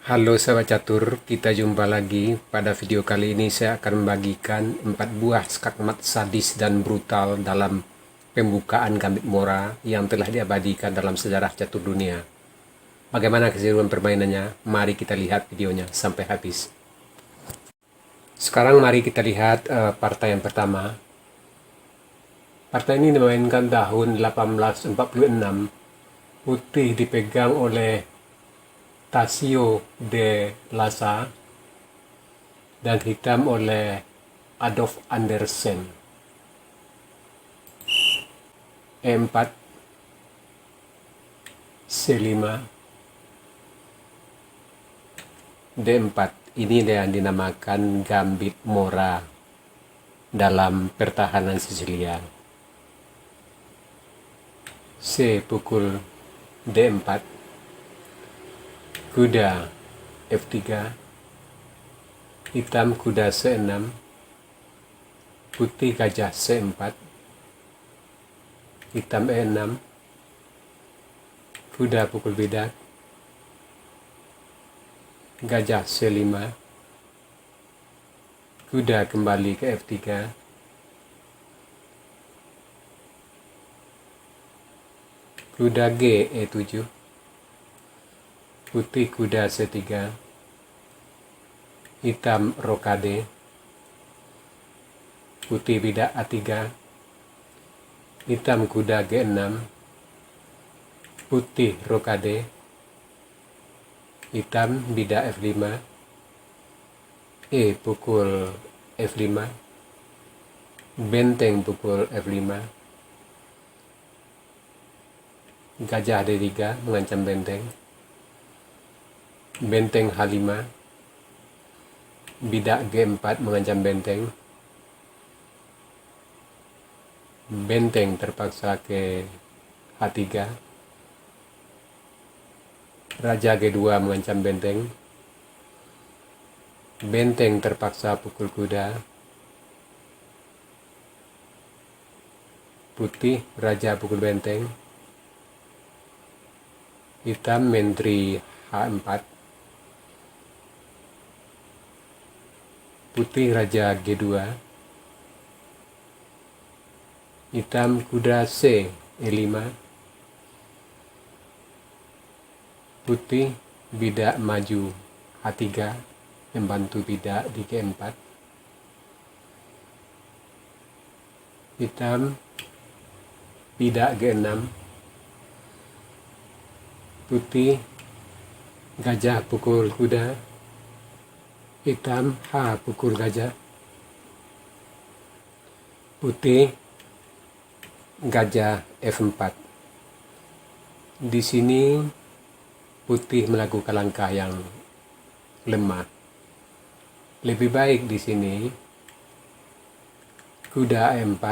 Halo sahabat catur, kita jumpa lagi. Pada video kali ini saya akan membagikan 4 buah skakmat sadis dan brutal dalam pembukaan Gambit Mora yang telah diabadikan dalam sejarah catur dunia. Bagaimana keseruan permainannya? Mari kita lihat videonya sampai habis. Sekarang mari kita lihat partai yang pertama. Partai ini dimainkan tahun 1846. Putih dipegang oleh Tasio de Lassa dan hitam oleh Adolf Andersen. E4, C5, D4. Ini yang dinamakan Gambit Mora dalam pertahanan Sisilia. C pukul D4, kuda F3, hitam kuda C6, putih gajah C4, hitam E6, kuda pukul bidak, gajah C5, kuda kembali ke F3, kuda G E7, putih kuda C3, hitam rokade, putih bidak A3, hitam kuda G6, putih rokade, hitam bidak F5, E pukul F5, benteng pukul F5, gajah D3 mengancam benteng, benteng H5, bidak G4 mengancam benteng, benteng terpaksa ke H3, raja G2 mengancam benteng, benteng terpaksa pukul kuda, putih raja pukul benteng, hitam menteri H4, putih raja G2, hitam kuda C E5, putih bidak maju H3 membantu bidak di G4, hitam bidak G6, putih gajah pukul kuda, hitam H pukul gajah, putih gajah F4. Di sini putih melakukan langkah yang lemah. Lebih baik di sini kuda E4,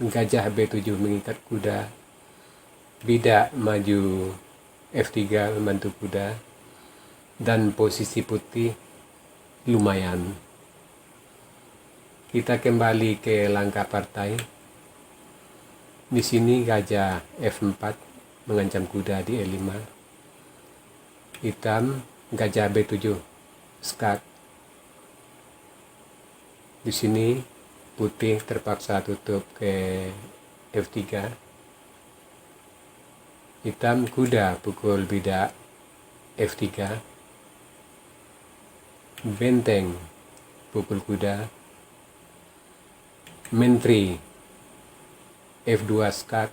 gajah B7 mengikat kuda, bidak maju F3 membantu kuda, dan posisi putih lumayan. Kita kembali ke langkah partai. Di sini gajah F4 mengancam kuda di E5. Hitam gajah B7 skak. Di sini putih terpaksa tutup ke F3. Hitam kuda pukul bidak F3. Benteng pukul kuda, menteri F2 skak,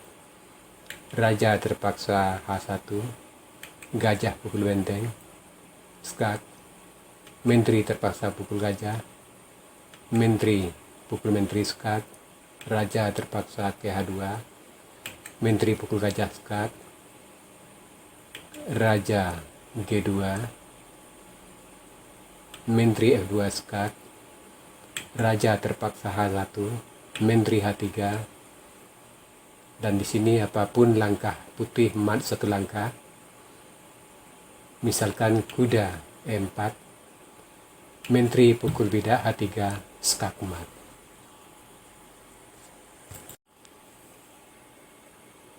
raja terpaksa H1, gajah pukul benteng skak, menteri terpaksa pukul gajah, menteri pukul menteri skak, raja terpaksa ke H2, menteri pukul gajah skak, raja G2, menteri F2 skak, raja terpaksa H1, menteri H3, dan di sini apapun langkah putih mat satu langkah. Misalkan kuda E4, menteri pukul bidak H3 skak mat.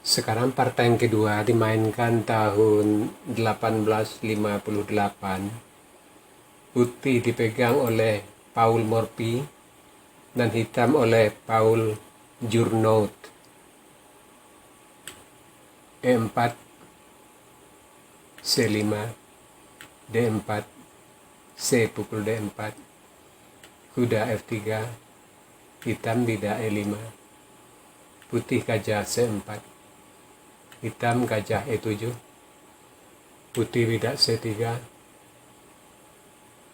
Sekarang partai yang kedua dimainkan tahun 1858. Putih dipegang oleh Paul Morphy dan hitam oleh Paul Journoud. E4, C5, D4, C pukul D4, kuda F3, hitam bidak E5, putih gajah C4, hitam gajah E7, putih bidak C3,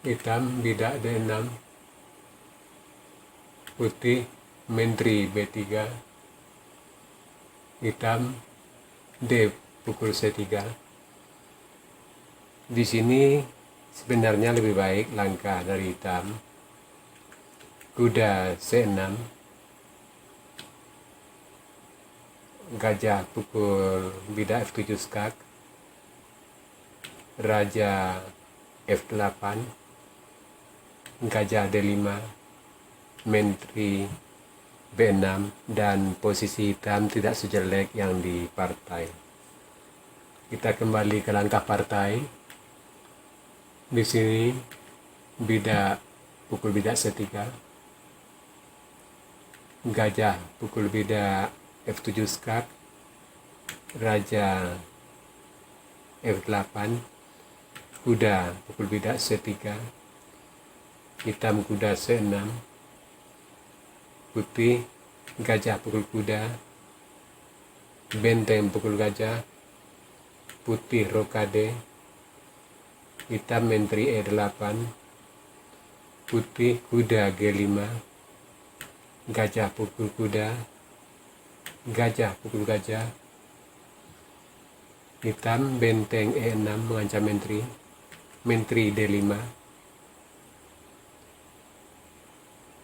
hitam bidak D6, putih menteri B3, hitam D pukul C3. Di sini sebenarnya lebih baik langkah dari hitam. Kuda C6, gajah pukul bidak F7 skak, raja F8, gajah D5, menteri B6, dan posisi hitam tidak sejelek yang di partai. Kita kembali ke langkah partai. Di sini bidak pukul bidak C3, gajah pukul bidak F7 skak, raja F8, kuda pukul bidak C3, hitam kuda C6, putih gajah pukul kuda, benteng pukul gajah, putih rokade, hitam menteri E8, putih kuda G5, gajah pukul kuda, gajah pukul gajah, hitam benteng E6 mengancam menteri, menteri D5,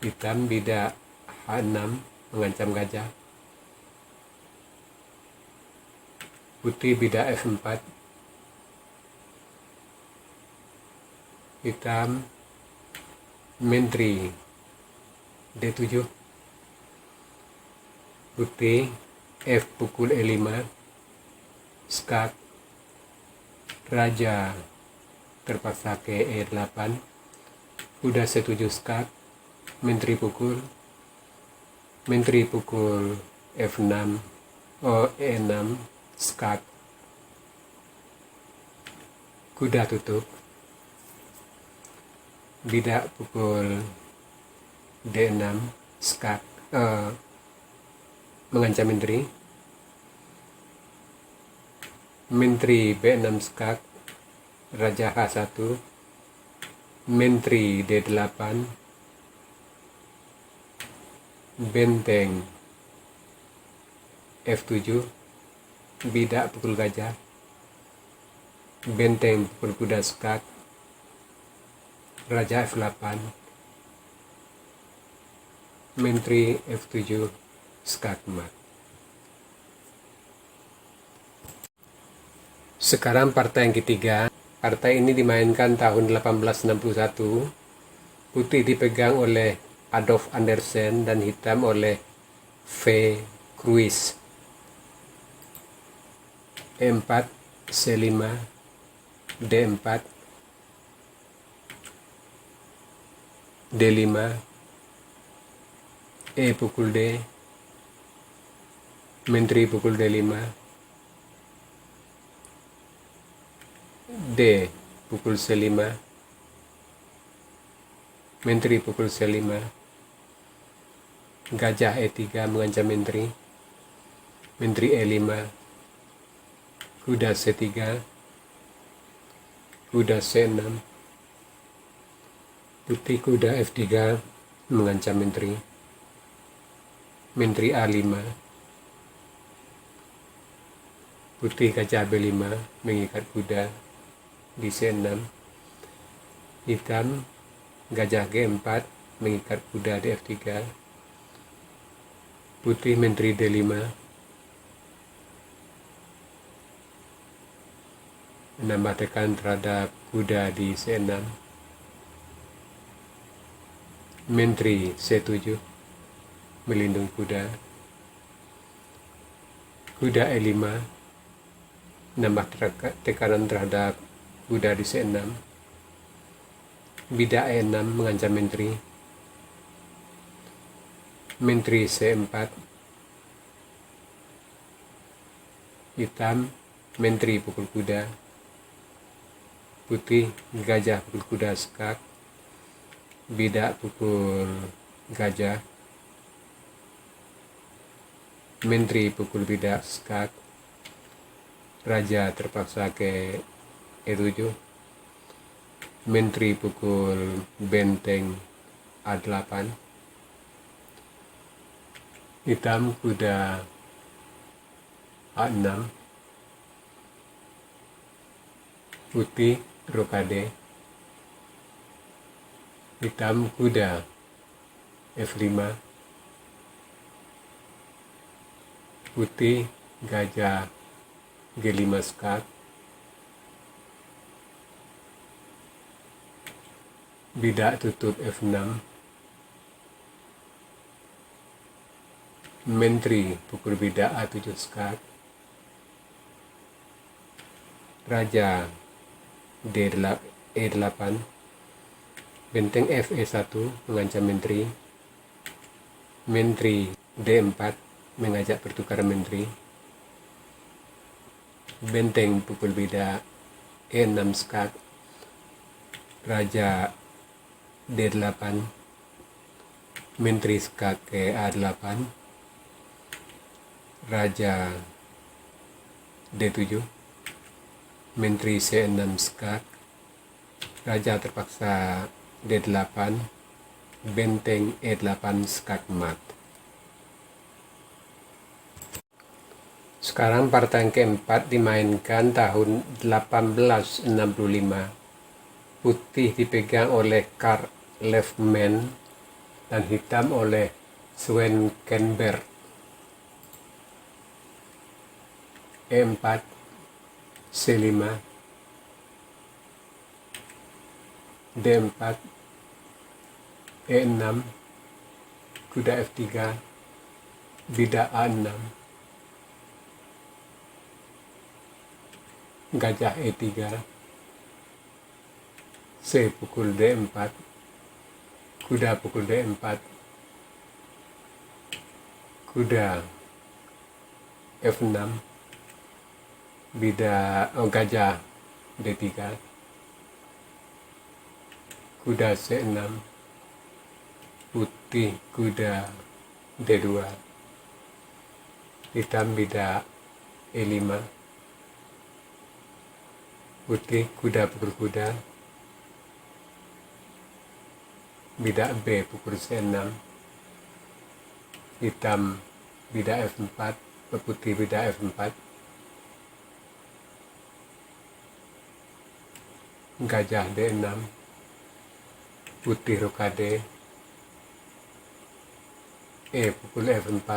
hitam bidak H6 mengancam gajah, putih bidak F4, hitam menteri D7, putih F pukul E5 skak, raja terpaksa ke E8, kuda C7 skak, menteri pukul F6 E6 skak, kuda tutup, bidak pukul D6 skak mengancam menteri, menteri B6 skak, raja H1, menteri D8, benteng F7, bidak pukul gajah, benteng pukul kuda skak, raja F8, menteri F7 skak mat. Sekarang partai yang ketiga. Partai ini dimainkan tahun 1861. Putih dipegang oleh Adolf Andersen dan hitam oleh V. Cruyff. E4, C5, D4, D5, E pukul D, menteri pukul D5, D pukul C5, menteri pukul C5, gajah E3 mengancam menteri, menteri E5, kuda C3, kuda C6, putih kuda F3 mengancam menteri, menteri A5, putih gajah B5 mengikat kuda di C6, hitam gajah G4 mengikat kuda di F3, putih menteri D5, menambah tekan terhadap kuda di C6, menteri C7 melindungi kuda, kuda E5, nambah tekanan terhadap kuda di C6, bidak E6 mengancam menteri C4, hitam menteri pukul kuda, putih gajah pukul kuda skak, bidak pukul gajah, menteri pukul bidak skak, raja terpaksa ke E7, menteri pukul benteng A8, hitam kuda A6, putih rokade, hitam kuda F5, putih gajah G5 skak, bidak tutup F6, menteri pukul bidak A7 skak, raja E8, benteng Fe1 mengancam menteri D4 mengajak pertukaran menteri, benteng pukul bidak E6 skak, raja D8, menteri skak ke A8, raja D7, menteri C6 skak, raja terpaksa D8, benteng E8 skak mat. Sekarang partai yang keempat dimainkan tahun 1865. Putih dipegang oleh Karl Lefmann dan hitam oleh Schwenkenberg. E4, C5, D4, E6, kuda F3, bidak A6, gajah E3, C pukul D4, kuda pukul D4, kuda F6, gajah D3, kuda C6, putih kuda D2, hitam bidak E5, putih kuda pukul kuda, bidak B pukul C6, hitam bidak F4, putih bidak F4, gajah D6, putih rokade, E pukul F4,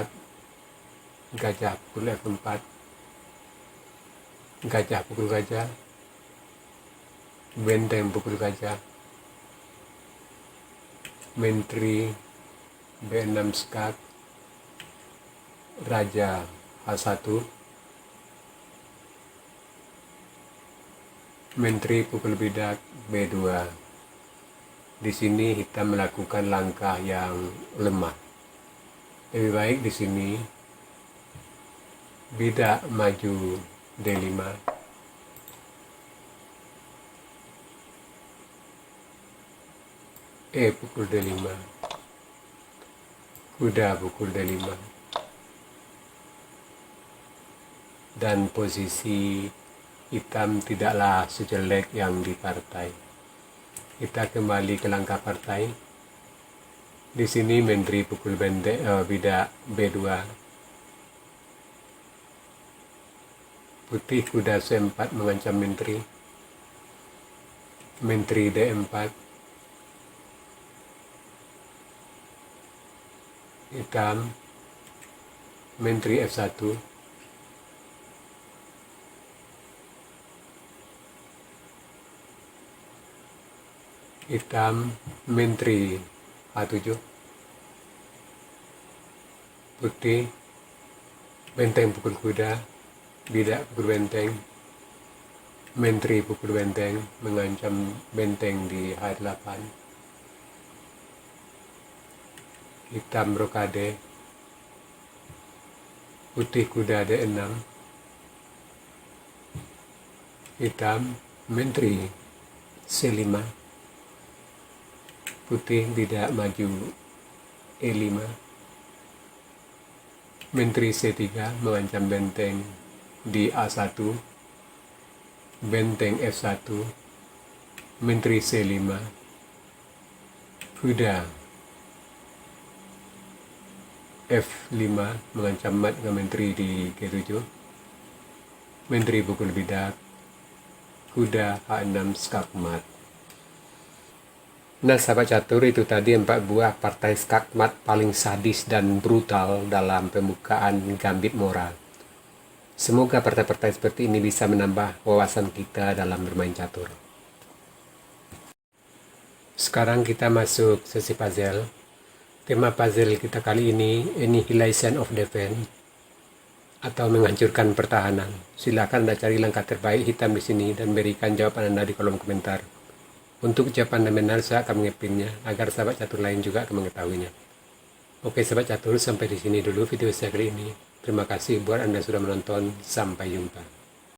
gajah pukul F4, gajah pukul gajah, benteng pukul gajah, menteri B6 skak, raja H1, menteri pukul bidak B2. Di sini hitam melakukan langkah yang lemah. Lebih baik di sini bidak maju D5, E pukul D5, kuda pukul D5, dan posisi hitam tidaklah sejelek yang di partai. Kita kembali ke langkah partai. Di sini menteri pukul bidak B2, putih kuda C4 mengancam menteri D4, hitam menteri F1, hitam menteri A7, putih Benteng pukul kuda, bidak pukul benteng, menteri pukul benteng, mengancam benteng di H8. Hitam brokade, putih kuda D6, hitam menteri C5, putih bidak maju E5, menteri C3 mengancam benteng di A1, benteng F1, menteri C5, kuda F5 mengancam mat dengan menteri di G7, menteri pukul bidak, kuda H6 skakmat. Nah sahabat catur, itu tadi 4 buah partai skakmat paling sadis dan brutal dalam pembukaan Gambit Mora. Semoga partai-partai seperti ini bisa menambah wawasan kita dalam bermain catur. Sekarang kita masuk sesi puzzle. Tema puzzle kita kali ini Annihilation of Defense, atau menghancurkan pertahanan. Silakan Anda cari langkah terbaik hitam di sini dan berikan jawaban Anda di kolom komentar. Untuk jawaban yang benar saya akan mengepinnya agar sahabat catur lain juga akan mengetahuinya. Oke sahabat catur, sampai di sini dulu video saya kali ini. Terima kasih buat Anda sudah menonton. Sampai jumpa.